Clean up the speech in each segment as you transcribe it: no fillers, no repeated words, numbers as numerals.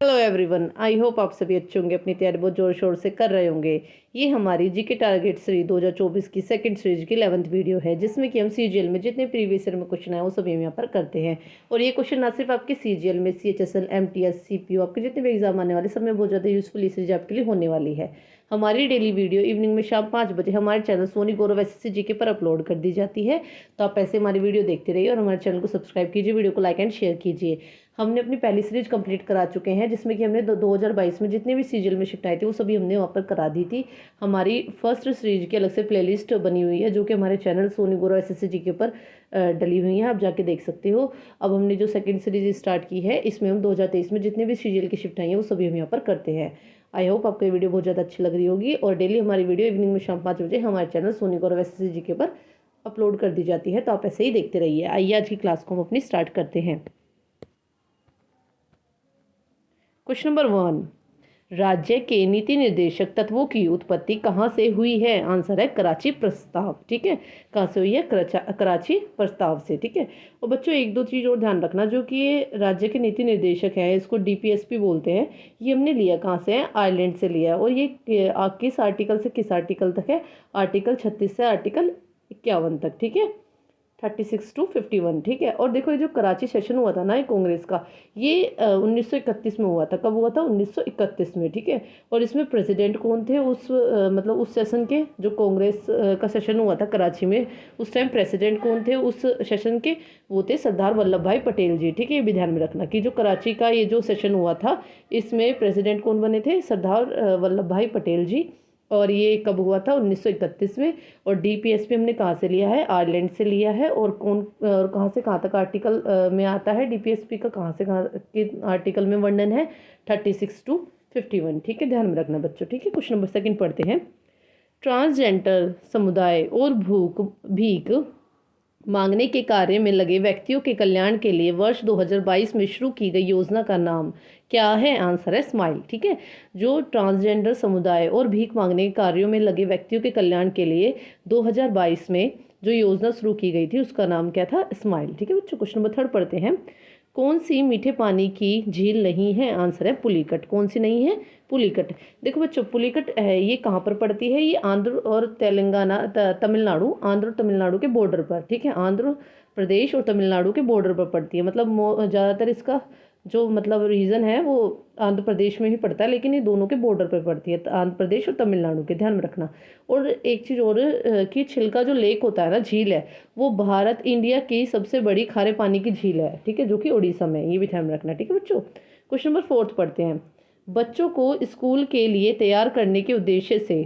Hello everyone, I hope आप सभी अच्छे होंगे, अपनी तैयारी बहुत ज़ोर शोर से कर रहे होंगे। ये हमारी जीके टारगेट सीरीज 2024 की सेकंड सीरीज की 11th वीडियो है, जिसमें कि हम सीजीएल में जितने प्रीवियस ईयर में क्वेश्चन आए वो सभी हम यहाँ पर करते हैं। और ये क्वेश्चन ना सिर्फ आपके सीजीएल में, सीएचएसएल, एमटीएस, सीपीयू, आपके जितने भी एग्जाम आने वाले सब में बहुत ज़्यादा यूजफुल ये सीरीज आपके लिए होने वाली है। हमारी डेली वीडियो इवनिंग में शाम 5 बजे हमारे चैनल सोनी गौरव एसएससी जीके पर अपलोड कर दी जाती है। तो आप ऐसे हमारी वीडियो देखते रहिए और हमारे चैनल को सब्सक्राइब कीजिए, वीडियो को लाइक एंड शेयर कीजिए। हमने अपनी पहली सीरीज कंप्लीट करा चुके हैं, जिसमें कि हमने 2022 में जितने भी सीरियल में शिफ्ट आए थे वो सभी हमने वहाँ पर करा दी थी। हमारी फर्स्ट सीरीज की अलग से प्लेलिस्ट बनी हुई है, जो कि हमारे चैनल सोनी गौरव एसएससी जी के ऊपर डली हुई है, आप जाके देख सकते हो। अब हमने जो सेकंड सीरीज स्टार्ट की है, इसमें हम 2023 में जितने भी सीरियल की शिफ्ट आई हैं वो सभी हम यहाँ पर करते हैं। आई होप आपको ये वीडियो बहुत ज़्यादा अच्छी लग रही होगी। और डेली हमारी वीडियो इवनिंग में शाम 5 बजे हमारे चैनल सोनी गौरव एसएससी जी के ऊपर अपलोड कर दी जाती है, तो आप ऐसे ही देखते रहिए। आइए आज की क्लास को हम अपनी स्टार्ट करते हैं। क्वेश्चन नंबर 1, राज्य के नीति निर्देशक तत्वों की उत्पत्ति कहाँ से हुई है? आंसर है कराची प्रस्ताव। ठीक है, कहाँ से हुई है? कराची प्रस्ताव से। ठीक है। और बच्चों एक दो चीज़ और ध्यान रखना, जो कि ये राज्य के नीति निर्देशक है, इसको डीपीएसपी बोलते हैं। ये हमने लिया कहाँ से है? आयरलैंड से लिया है। और ये किस आर्टिकल से किस आर्टिकल तक है? आर्टिकल 36 से आर्टिकल 51 तक। ठीक है, 36 to 51। ठीक है। और देखो ये जो कराची सेशन हुआ था ना, ये कांग्रेस का, ये 1931 में हुआ था। कब हुआ था? 1931 में। ठीक है। और इसमें प्रेसिडेंट कौन थे उस मतलब उस सेशन के, जो कांग्रेस का सेशन हुआ था कराची में, उस टाइम प्रेसिडेंट कौन थे उस सेशन के? वो थे सरदार वल्लभ भाई पटेल जी। ठीक है, ये भी ध्यान में रखना कि जो कराची का ये जो सेशन हुआ था, इसमें प्रेसिडेंट कौन बने थे? सरदार वल्लभ भाई पटेल जी। और ये कब हुआ था? 1931 में। और डीपीएसपी हमने कहाँ से लिया है? आयरलैंड से लिया है। और कहाँ से कहाँ तक आर्टिकल में आता है डीपीएसपी का? कहाँ से कहाँ के आर्टिकल में वर्णन है? 36 to 51। ठीक है, ध्यान में रखना बच्चों। ठीक है, क्वेश्चन नंबर 2 पढ़ते हैं। ट्रांसजेंडर समुदाय और भीख मांगने के कार्य में लगे व्यक्तियों के कल्याण के लिए वर्ष 2022 में शुरू की गई योजना का नाम क्या है? आंसर है स्माइल। ठीक है, जो ट्रांसजेंडर समुदाय और भीख मांगने के कार्यों में लगे व्यक्तियों के कल्याण के लिए 2022 में जो योजना शुरू की गई थी, उसका नाम क्या था? स्माइल। ठीक है बच्चों, क्वेश्चन नंबर 3 पढ़ते हैं। कौन सी मीठे पानी की झील नहीं है? आंसर है पुलिकट। कौन सी नहीं है? पुलिकट। देखो बच्चों, पुलिकट है, ये कहाँ पर पड़ती है? ये आंध्र और तेलंगाना, तमिलनाडु, आंध्र और तमिलनाडु के बॉर्डर पर। ठीक है, आंध्र प्रदेश और तमिलनाडु के बॉर्डर पर पड़ती है। मतलब ज़्यादातर इसका जो मतलब रीजन है वो आंध्र प्रदेश में ही पड़ता है, लेकिन ये दोनों के बॉर्डर पर पड़ती है, आंध्र प्रदेश और तमिलनाडु के, ध्यान में रखना। और एक चीज़ और कि छिलका जो लेक होता है ना, झील है, वो भारत इंडिया की सबसे बड़ी खारे पानी की झील है। ठीक है, जो कि उड़ीसा में है, ये भी ध्यान में रखना। ठीक है बच्चों, क्वेश्चन नंबर 4 पढ़ते हैं। बच्चों को स्कूल के लिए तैयार करने के उद्देश्य से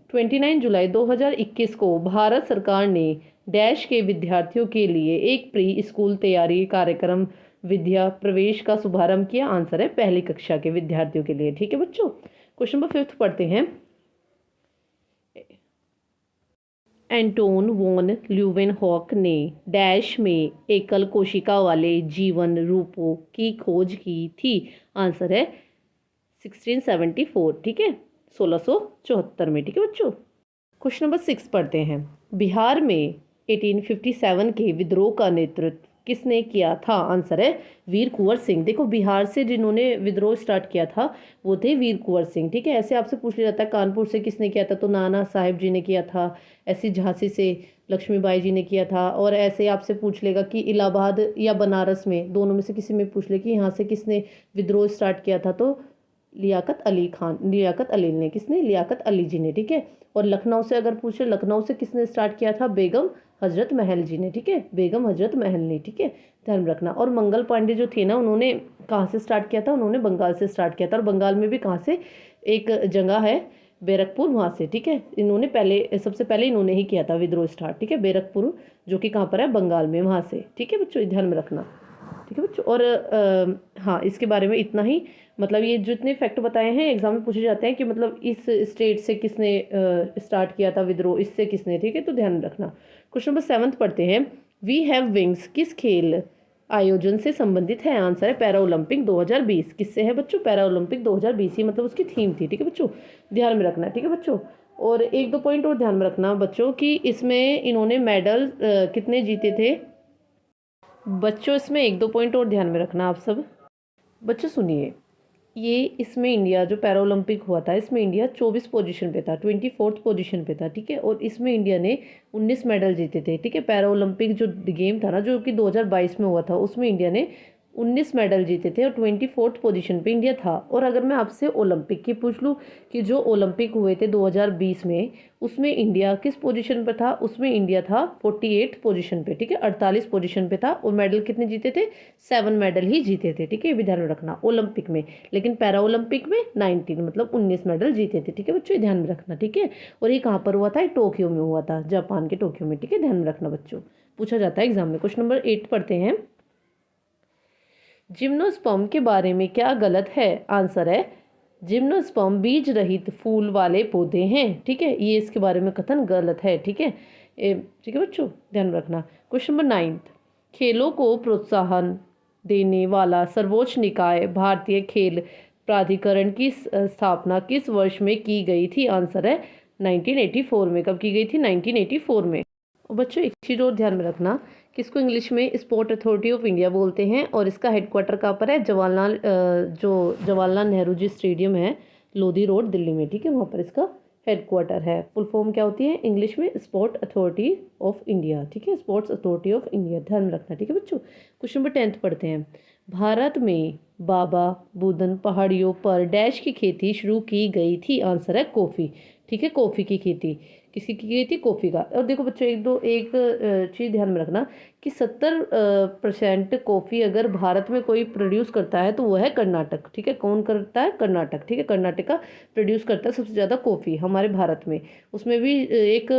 29 जुलाई 2021 को भारत सरकार ने डैश के विद्यार्थियों के लिए एक प्री स्कूल तैयारी कार्यक्रम विद्या प्रवेश का शुभारंभ किया। आंसर है पहली कक्षा के विद्यार्थियों के लिए। ठीक है बच्चों, क्वेश्चन नंबर 5 पढ़ते हैं। एंटोन वॉन ल्यूवेनहॉक ने डैश में एकल कोशिका वाले जीवन रूपों की खोज की थी। आंसर है 1674। ठीक है, 1674 में। ठीक है बच्चों, क्वेश्चन नंबर 6 पढ़ते हैं। बिहार में 1857 के विद्रोह का नेतृत्व किसने किया था? आंसर है वीर कुंवर सिंह। देखो, बिहार से जिन्होंने विद्रोह स्टार्ट किया था वो थे वीर कुंवर सिंह। ठीक है, ऐसे आपसे पूछ लिया जाता है कानपुर से किसने किया था, तो नाना साहेब जी ने किया था। ऐसे झांसी से लक्ष्मीबाई जी ने किया था। और ऐसे आपसे पूछ लेगा कि इलाहाबाद या बनारस में, दोनों में से किसी में पूछ ले कि यहाँ से किसने विद्रोह स्टार्ट किया था, तो लियाकत अली खान, लियाकत अली ने, किसने? लियाकत अली जी ने। ठीक है, और लखनऊ से अगर पूछे, लखनऊ से किसने स्टार्ट किया था? बेगम हजरत महल जी ने। ठीक है, बेगम हजरत महल ने। ठीक है, ध्यान रखना। और मंगल पांडे जो थे ना, उन्होंने कहाँ से स्टार्ट किया था? उन्होंने बंगाल से स्टार्ट किया था। और बंगाल में भी कहाँ से? एक जगह है बैरकपुर, वहाँ से। ठीक है, इन्होंने पहले, सबसे पहले इन्होंने ही किया था विद्रोह स्टार्ट। ठीक है, बैरकपुर जो कि कहाँ पर है? बंगाल में, वहाँ से। ठीक है बच्चों, ध्यान में रखना। ठीक है बच्चों, और हाँ, इसके बारे में इतना ही। मतलब ये जितने फैक्ट बताए हैं एग्जाम में पूछे जाते हैं कि मतलब इस स्टेट से किसने स्टार्ट किया था विद्रोह, इससे किसने। ठीक है, तो ध्यान रखना। क्वेश्चन नंबर 7 पढ़ते हैं। वी हैव विंग्स किस खेल आयोजन से संबंधित है? आंसर है पैरा ओलंपिक 2020। किससे है बच्चों? पैरा ओलंपिक 2020 ही मतलब उसकी थीम थी। ठीक है बच्चों, ध्यान में रखना। ठीक है बच्चों, और एक दो पॉइंट और ध्यान में रखना बच्चों कि इसमें इन्होंने मेडल कितने जीते थे बच्चों? इसमें एक दो पॉइंट और ध्यान में रखना आप सब। बच्चों सुनिए, ये इसमें इंडिया जो पैरा ओलंपिक हुआ था इसमें इंडिया 24 पोजीशन पे था, 24th पोजीशन पे था, ठीक है। और इसमें इंडिया ने 19 मेडल जीते थे, ठीक है। पैरा ओलंपिक जो गेम था ना जो कि 2022 में हुआ था उसमें इंडिया ने 19 मेडल जीते थे और 24th पोजीशन पे इंडिया था। और अगर मैं आपसे ओलंपिक की पूछ लूँ कि जो ओलंपिक हुए थे 2020 में उसमें इंडिया किस पोजीशन पर था, उसमें इंडिया था 48 पोजीशन पे, ठीक है। 48 पोजीशन पे था और मेडल कितने जीते थे, 7 मेडल ही जीते थे, ठीक है। ये भी ध्यान में रखना ओलंपिक में। लेकिन पैरा ओलंपिक में 19 मतलब 19 मेडल जीते थे, ठीक है बच्चों, ये ध्यान में रखना, ठीक है। और ये कहाँ पर हुआ था, टोक्यो में हुआ था, जापान के टोक्यो में, ठीक है। ध्यान में रखना बच्चों, पूछा जाता है एग्जाम में। क्वेश्चन नंबर 8 पढ़ते हैं। जिम्नोस्पर्म के बारे में क्या गलत है, आंसर है जिम्नोस्पर्म बीज रहित फूल वाले पौधे हैं, ठीक है। ये इसके बारे में कथन गलत है, ठीक है। ठीक है बच्चों, ध्यान रखना। क्वेश्चन नंबर 9, खेलों को प्रोत्साहन देने वाला सर्वोच्च निकाय भारतीय खेल प्राधिकरण की स्थापना किस वर्ष में की गई थी, आंसर है 1984 में। कब की गई थी, 1984 में। और बच्चों एक चीज़ और ध्यान में रखना कि इसको इंग्लिश में स्पोर्ट अथॉरिटी ऑफ इंडिया बोलते हैं और इसका हेडक्वार्टर कहाँ पर है, जवाहरलाल नेहरू जी स्टेडियम है लोधी रोड दिल्ली में, ठीक है। वहाँ पर इसका हेडक्वार्टर है। फुल फॉर्म क्या होती है इंग्लिश में, स्पोर्ट अथॉरिटी ऑफ इंडिया, ठीक है। स्पोर्ट्स अथॉरिटी ऑफ इंडिया, ध्यान में रखना, ठीक है बच्चों। क्वेश्चन नंबर 10 पढ़ते हैं। भारत में बाबा बुदन पहाड़ियों पर डैश की खेती शुरू की गई थी, आंसर है कॉफ़ी, ठीक है। कॉफ़ी की खेती किसकी की गई थी, कॉफ़ी का। और देखो बच्चों एक चीज़ ध्यान में रखना कि 70% कॉफ़ी अगर भारत में कोई प्रोड्यूस करता है तो वो है कर्नाटक, ठीक है। कौन करता है, कर्नाटक, ठीक है। कर्नाटका प्रोड्यूस करता है सबसे ज़्यादा कॉफ़ी हमारे भारत में। उसमें भी एक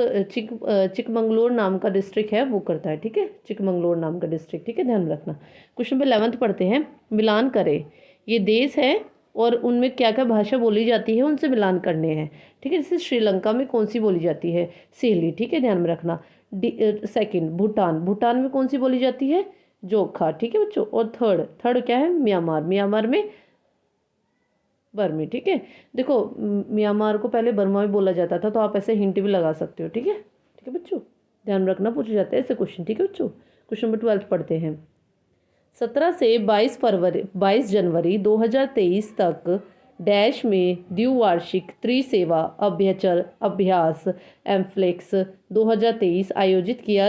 चिकमंगलोर नाम का डिस्ट्रिक्ट है वो करता है, ठीक है। चिकमंगलोर नाम का डिस्ट्रिक्ट, ठीक है, ध्यान में रखना। क्वेश्चन नंबर 11 पढ़ते हैं। मिलान करें, ये देश है और उनमें क्या क्या भाषा बोली जाती है उनसे मिलान करने हैं, ठीक है। जैसे श्रीलंका में कौन सी बोली जाती है, सहेली, ठीक है, ध्यान में रखना। सेकंड भूटान, भूटान में कौन सी बोली जाती है, जोखा, ठीक है बच्चों। और थर्ड क्या है, म्यांमार, म्यांमार में बर्मी, ठीक है। देखो म्यांमार को पहले बर्मा में बोला जाता था तो आप ऐसे हिंट भी लगा सकते हो, ठीक है, ठीक है बच्चों, ध्यान रखना, पूछे जाते हैं ऐसे क्वेश्चन, ठीक है बच्चों। क्वेश्चन नंबर 12 पढ़ते हैं। 17 से 22 जनवरी 2023 तक डैश में द्विवार्षिक त्रिसेवा अभ्यचर अभ्यास एम्फ्लेक्स 2023 आयोजित किया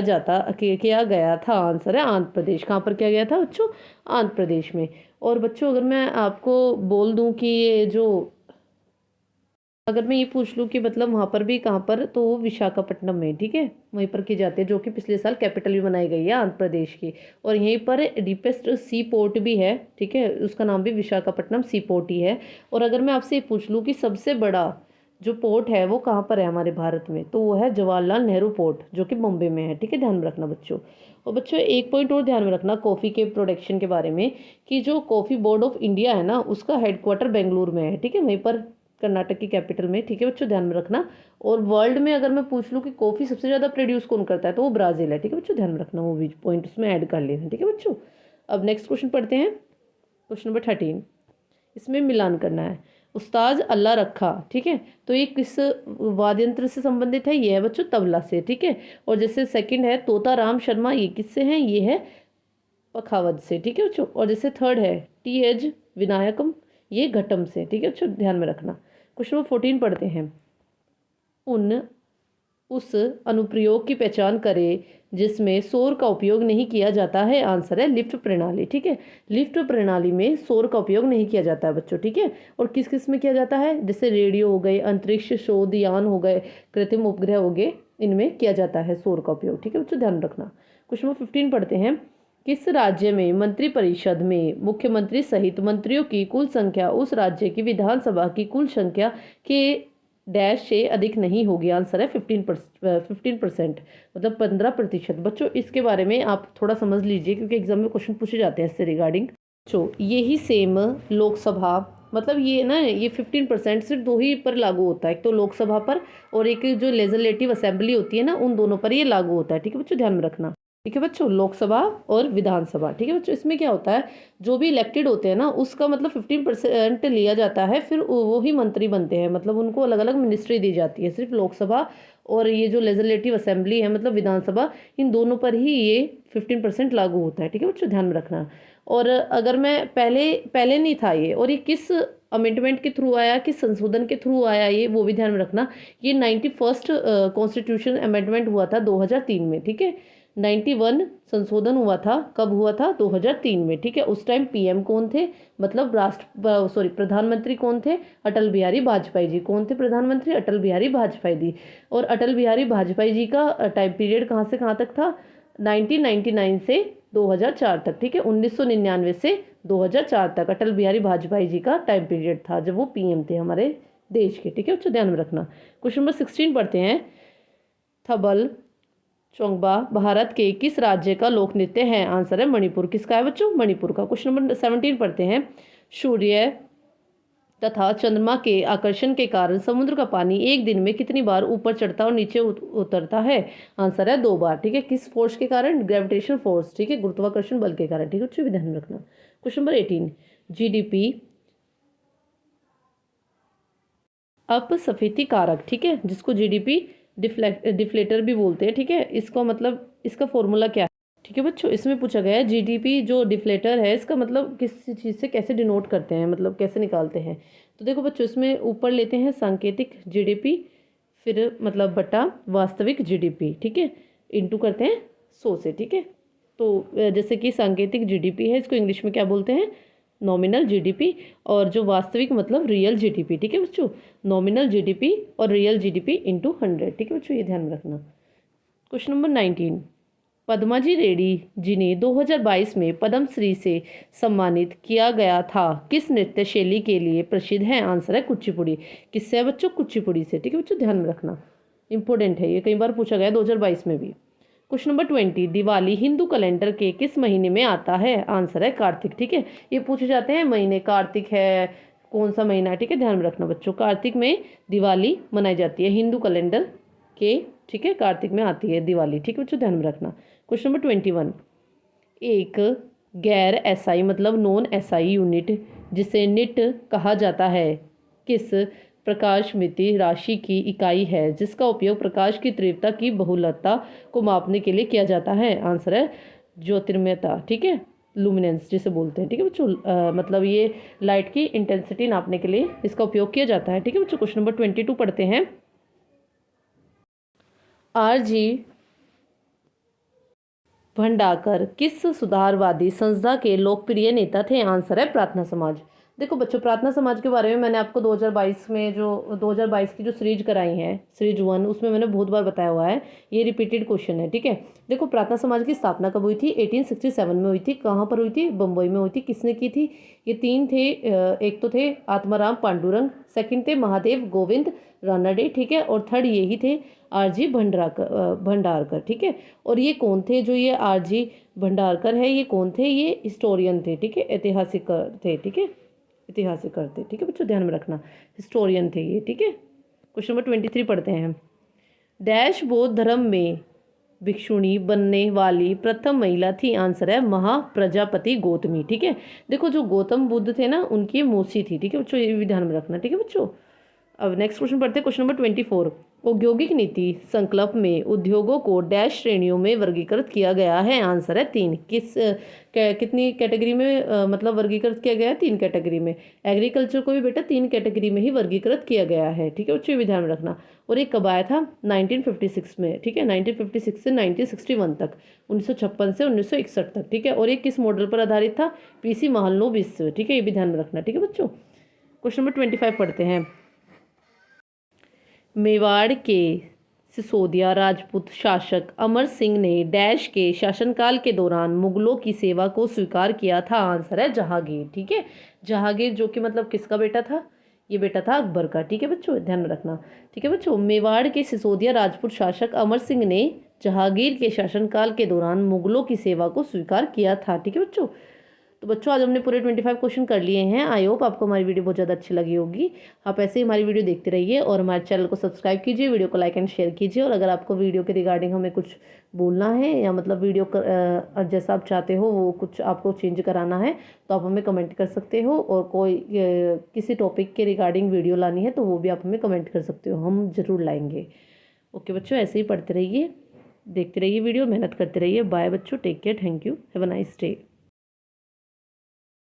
गया था, आंसर है आंध्र प्रदेश। कहाँ पर किया गया था बच्चों, आंध्र प्रदेश में। और बच्चों अगर मैं आपको बोल दूं कि ये जो अगर मैं ये पूछ लूँ कि मतलब वहाँ पर भी कहाँ पर, तो वो विशाखापट्टनम में, ठीक है, वहीं पर की जाती है, जो कि पिछले साल कैपिटल भी बनाई गई है आंध्र प्रदेश की। और यहीं पर डीपेस्ट सी पोर्ट भी है, ठीक है, उसका नाम भी विशाखापट्टनम सी पोर्ट ही है। और अगर मैं आपसे ये पूछ लूँ कि सबसे बड़ा जो पोर्ट है वो कहाँ पर है हमारे भारत में, तो वो है जवाहरलाल नेहरू पोर्ट जो कि मुंबई में है, ठीक है, ध्यान में रखना बच्चों। और बच्चों एक पॉइंट और ध्यान में रखना कॉफ़ी के प्रोडक्शन के बारे में कि जो कॉफ़ी बोर्ड ऑफ इंडिया है ना उसका हेडक्वार्टर बेंगलुरु में है, ठीक है, वहीं पर कर्नाटक की कैपिटल में, ठीक है बच्चों, ध्यान में रखना। और वर्ल्ड में अगर मैं पूछ लूँ कि कॉफ़ी सबसे ज़्यादा प्रोड्यूस कौन करता है तो वो ब्राज़ील है, ठीक है बच्चों, ध्यान में रखना, वो भी पॉइंट उसमें ऐड कर लेना, ठीक है बच्चों। अब नेक्स्ट क्वेश्चन पढ़ते हैं, क्वेश्चन नंबर 13। इसमें मिलान करना है। उस्ताद अल्लाह रखा, ठीक है, तो ये किस वाद्य यंत्र से संबंधित है, ये है बच्चों तबला से, ठीक है। और जैसे सेकंड है तोता राम शर्मा, ये किससे हैं, ये है पखावज से, ठीक है बच्चों। और जैसे थर्ड है टी एच विनायकम, ये घटम से, ठीक है बच्चों, ध्यान में रखना। क्वेश्चन नंबर 14 पढ़ते हैं। उन उस अनुप्रयोग की पहचान करें जिसमें सौर का उपयोग नहीं किया जाता है, आंसर है लिफ्ट प्रणाली, ठीक है। लिफ्ट प्रणाली में सौर का उपयोग नहीं किया जाता है बच्चों, ठीक है। और किस किस में किया जाता है, जैसे रेडियो हो गए, अंतरिक्ष शोध यान हो गए, कृत्रिम उपग्रह हो गए, इनमें किया जाता है सौर का उपयोग, ठीक है बच्चों, ध्यान रखना। क्वेश्चन नंबर 15 पढ़ते हैं। किस राज्य में मंत्रिपरिषद में मुख्यमंत्री सहित मंत्रियों की कुल संख्या उस राज्य की विधानसभा की कुल संख्या के डैश से अधिक नहीं होगी, आंसर है 15%, मतलब 15%। बच्चों इसके बारे में आप थोड़ा समझ लीजिए क्योंकि एग्जाम में क्वेश्चन पूछे जाते हैं इससे रिगार्डिंग। बच्चों यही सेम लोकसभा, मतलब ये ना ये 15% सिर्फ दो ही पर लागू होता है, एक तो लोकसभा पर और एक जो लेजिस्लेटिव असेंबली होती है ना उन दोनों पर ये लागू होता है, ठीक है बच्चों, ध्यान में रखना, ठीक है बच्चों, लोकसभा और विधानसभा, ठीक है बच्चों। इसमें क्या होता है, जो भी इलेक्टेड होते हैं ना उसका मतलब 15% लिया जाता है, फिर वो ही मंत्री बनते हैं, मतलब उनको अलग अलग मिनिस्ट्री दी जाती है। सिर्फ लोकसभा और ये जो लेजिस्लेटिव असेंबली है मतलब विधानसभा, इन दोनों पर ही ये 15% लागू होता है, ठीक है बच्चों, ध्यान में रखना। और अगर मैं पहले पहले नहीं था ये, और ये किस अमेंडमेंट के थ्रू आया, किस संशोधन के थ्रू आया, ये वो भी ध्यान में रखना। ये 91st कॉन्स्टिट्यूशन अमेंडमेंट हुआ था 2003 में, ठीक है। 91 संशोधन हुआ था, कब हुआ था? 2003 में, ठीक है। उस टाइम पीएम कौन थे, मतलब प्रधानमंत्री कौन थे? अटल बिहारी वाजपेयी जी। कौन थे प्रधानमंत्री? अटल बिहारी वाजपेयी जी। और अटल बिहारी वाजपेयी जी का टाइम पीरियड कहाँ से कहाँ तक था? 1999 से 2004 तक, ठीक है। 1999 से 2004 तक अटल बिहारी वाजपेयी जी का टाइम पीरियड था जब वो पीएम थे हमारे देश के, ठीक है बच्चों, ध्यान में रखना। क्वेश्चन नंबर 16 पढ़ते हैं। थबल चोंगबा भारत के किस राज्य का लोक नृत्य है? आंसर है मणिपुर। किसका है बच्चों? मणिपुर का। क्वेश्चन नंबर 17 पढ़ते हैं। सूर्य तथा चंद्रमा के आकर्षण के कारण समुद्र का पानी एक दिन में कितनी बार ऊपर चढ़ता और नीचे उतरता है? आंसर है 2 बार, ठीक है। किस फोर्स के कारण? ग्रेविटेशन फोर्स, ठीक है, गुरुत्वाकर्षण बल के कारण, ठीक है बच्चों, भी ध्यान रखना। क्वेश्चन नंबर 18, जीडीपी अपस्फीति कारक, ठीक है, जिसको जीडीपी डिफ्लेटर भी बोलते हैं, ठीक है। इसको मतलब इसका फॉर्मूला क्या है? ठीक है बच्चों, इसमें पूछा गया है जीडीपी जो डिफ्लेटर है इसका मतलब किस चीज़ से कैसे डिनोट करते हैं, मतलब कैसे निकालते हैं। तो देखो बच्चों, इसमें ऊपर लेते हैं सांकेतिक जीडीपी, फिर मतलब बटा वास्तविक जीडीपी, ठीक है, इंटू करते हैं 100 से, ठीक है। तो जैसे कि सांकेतिक जीडीपी है, इसको इंग्लिश में क्या बोलते हैं? Nominal GDP. और जो वास्तविक मतलब रियल जीडीपी, ठीक है बच्चों, नॉमिनल जीडीपी और रियल जीडीपी इंटू 100, ठीक है बच्चों, ये ध्यान में रखना। क्वेश्चन नंबर 19, पद्माजी रेड्डी जिन्हें 2022 में पद्मश्री से सम्मानित किया गया था किस नृत्य शैली के लिए प्रसिद्ध है? आंसर है कुचिपुड़ी। किससे है बच्चों? कुचिपुड़ी से, ठीक है बच्चों, ध्यान में रखना, इंपॉर्टेंट है ये, कई बार पूछा गया 2022 में भी। Question number 20, Diwali Hindu calendar के किस महीने में आता है? आंसर है कार्तिक, ठीक है। ये पूछे जाते हैं महीने, कार्तिक है, कौन सा महीना है, ठीक है, ध्यान में रखना बच्चों। कार्तिक में दिवाली मनाई जाती है हिंदू कैलेंडर के, ठीक है, कार्तिक में आती है दिवाली, ठीक है बच्चों, ध्यान में रखना। क्वेश्चन नंबर 21, एक गैर एसआई मतलब नॉन एसआई यूनिट जिसे निट कहा जाता है किस प्रकाश मिति राशि की इकाई है जिसका उपयोग प्रकाश की तीव्रता की बहुलता को मापने के लिए किया जाता है? आंसर है ज्योतिर्मयता, ठीक है, लुमिनेंस जिसे बोलते हैं, ठीक है बच्चों। मतलब ये लाइट की इंटेंसिटी नापने के लिए इसका उपयोग किया जाता है, ठीक है बच्चों। क्वेश्चन नंबर 22 पढ़ते हैं। आरजी भंडारकर किस सुधारवादी संस्था के लोकप्रिय नेता थे? आंसर है प्रार्थना समाज। देखो बच्चों, प्रार्थना समाज के बारे में मैंने आपको 2022 में जो 2022 की जो सीरीज कराई है, सीरीज 1, उसमें मैंने बहुत बार बताया हुआ है, ये रिपीटेड क्वेश्चन है, ठीक है। देखो, प्रार्थना समाज की स्थापना कब हुई थी? 1867 में हुई थी। कहाँ पर हुई थी? बम्बई में हुई थी। किसने की थी? ये 3 थे, एक तो थे आत्माराम पांडुरंग, सेकंड थे महादेव गोविंद रानडे, ठीक है, और थर्ड यही थे आरजी भंडारकर, ठीक है। और ये कौन थे जो ये आरजी भंडारकर है? ये कौन थे? ये हिस्टोरियन थे, ठीक है, ऐतिहासिक थे, ठीक है, ऐतिहासिक थे, ठीक है बच्चों, ध्यान में रखना, हिस्टोरियन थे ये, ठीक है। क्वेश्चन नंबर 23 पढ़ते हैं। डैश बौद्ध धर्म में भिक्षुणी बनने वाली प्रथम महिला थी? आंसर है महाप्रजापति गौतमी, ठीक है। देखो, जो गौतम बुद्ध थे ना, उनकी मौसी थी, ठीक है बच्चों, ये भी ध्यान में रखना, ठीक है बच्चों। अब नेक्स्ट क्वेश्चन पढ़ते हैं। क्वेश्चन नंबर 24, औद्योगिक नीति संकल्प में उद्योगों को डैश श्रेणियों में वर्गीकृत किया गया है? आंसर है 3। कितनी कैटेगरी में मतलब वर्गीकृत किया गया है? 3 कैटेगरी में। एग्रीकल्चर को भी बेटा 3 कैटेगरी में ही वर्गीकृत किया गया है, ठीक है बच्चों, ये भी ध्यान में रखना। और ये कब आया था? 1956 में, ठीक है, 1956 से 1961 तक, 1956 से 1961 तक, ठीक है। और ये किस मॉडल पर आधारित था? पीसी महालनोबिस, ठीक है, ये भी ध्यान में रखना, ठीक है बच्चों। क्वेश्चन नंबर 25 पढ़ते हैं। मेवाड़ के सिसोदिया राजपूत शासक अमर सिंह ने डैश के शासनकाल के दौरान मुगलों की सेवा को स्वीकार किया था? आंसर है जहांगीर, ठीक है। जहांगीर जो कि मतलब किसका बेटा था? ये बेटा था अकबर का, ठीक है बच्चों, ध्यान में रखना, ठीक है बच्चों। मेवाड़ के सिसोदिया राजपूत शासक अमर सिंह ने जहांगीर के शासनकाल के दौरान मुगलों की सेवा को स्वीकार किया था, ठीक है बच्चों। तो बच्चों, आज हमने पूरे 25 क्वेश्चन कर लिए हैं। आई होप आपको हमारी वीडियो बहुत ज़्यादा अच्छी लगी होगी। आप ऐसे ही हमारी वीडियो देखते रहिए और हमारे चैनल को सब्सक्राइब कीजिए, वीडियो को लाइक एंड शेयर कीजिए। और अगर आपको वीडियो के रिगार्डिंग हमें कुछ बोलना है या मतलब वीडियो जैसा आप चाहते हो वो कुछ आपको चेंज कराना है तो आप हमें कमेंट कर सकते हो। और कोई किसी टॉपिक के रिगार्डिंग वीडियो लानी है तो वो भी आप हमें कमेंट कर सकते हो, हम ज़रूर लाएंगे। ओके बच्चों, ऐसे ही पढ़ते रहिए, देखते रहिए वीडियो, मेहनत करते रहिए। बाय बच्चों, take care, thank you, have a nice day.